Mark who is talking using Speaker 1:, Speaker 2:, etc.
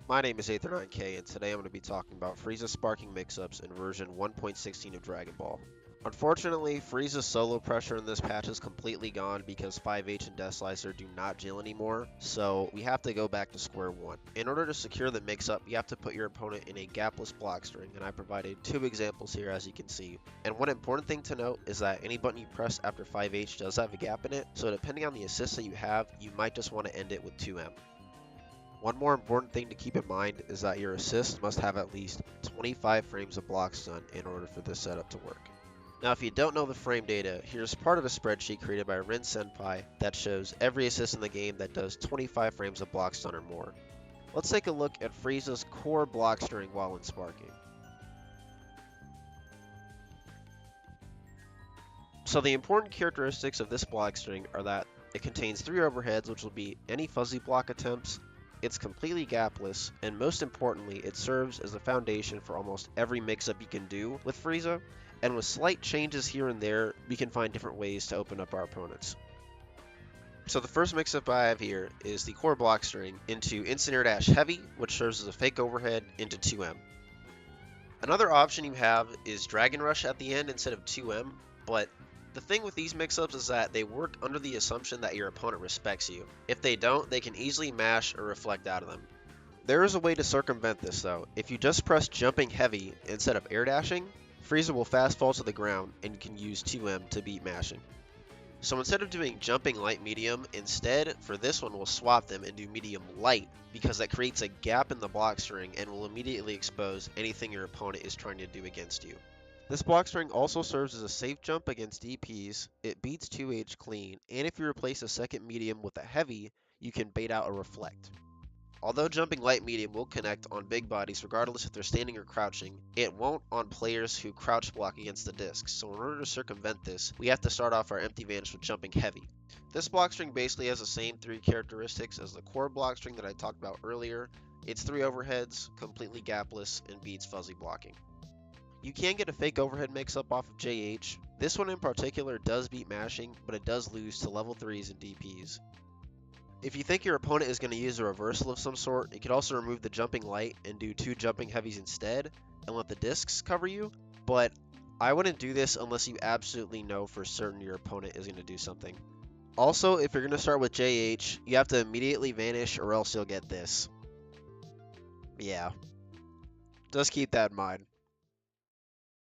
Speaker 1: My name is Aether9K, and today I'm going to be talking about Frieza sparking mix-ups in version 1.16 of Dragon Ball. Unfortunately, Frieza's solo pressure in this patch is completely gone because 5H and Death Slicer do not gel anymore, so we have to go back to square one. In order to secure the mix-up, you have to put your opponent in a gapless block string, and I provided two examples here as you can see. And one important thing to note is that any button you press after 5H does have a gap in it, so depending on the assist that you have, you might just want to end it with 2M. One more important thing to keep in mind is that your assist must have at least 25 frames of block stun in order for this setup to work. Now if you don't know the frame data, here's part of a spreadsheet created by Rin Senpai that shows every assist in the game that does 25 frames of block stun or more. Let's take a look at Frieza's core block string while in sparking. So the important characteristics of this block string are that it contains 3 overheads, which will be any fuzzy block attempts, it's completely gapless, and most importantly, it serves as the foundation for almost every mix-up you can do with Frieza, and with slight changes here and there, we can find different ways to open up our opponents. So the first mix-up I have here is the core block string into Instant Air Dash Heavy, which serves as a fake overhead into 2M. Another option you have is Dragon Rush at the end instead of 2M, but the thing with these mix-ups is that they work under the assumption that your opponent respects you. If they don't, they can easily mash or reflect out of them. There is a way to circumvent this though. If you just press jumping heavy instead of air dashing, Frieza will fast fall to the ground and you can use 2M to beat mashing. So instead of doing jumping light medium, instead for this one we'll swap them and do medium light because that creates a gap in the block string and will immediately expose anything your opponent is trying to do against you. This block string also serves as a safe jump against DPs, it beats 2H clean, and if you replace a second medium with a heavy, you can bait out a reflect. Although jumping light medium will connect on big bodies regardless if they're standing or crouching, it won't on players who crouch block against the discs, so in order to circumvent this, we have to start off our empty vanish with jumping heavy. This block string basically has the same 3 characteristics as the core block string that I talked about earlier. It's 3 overheads, completely gapless, and beats fuzzy blocking. You can get a fake overhead mix-up off of JH. This one in particular does beat mashing, but it does lose to level 3s and DPs. If you think your opponent is going to use a reversal of some sort, you could also remove the jumping light and do 2 jumping heavies instead and let the discs cover you, but I wouldn't do this unless you absolutely know for certain your opponent is going to do something. Also, if you're going to start with JH, you have to immediately vanish or else you'll get this. Yeah, just keep that in mind.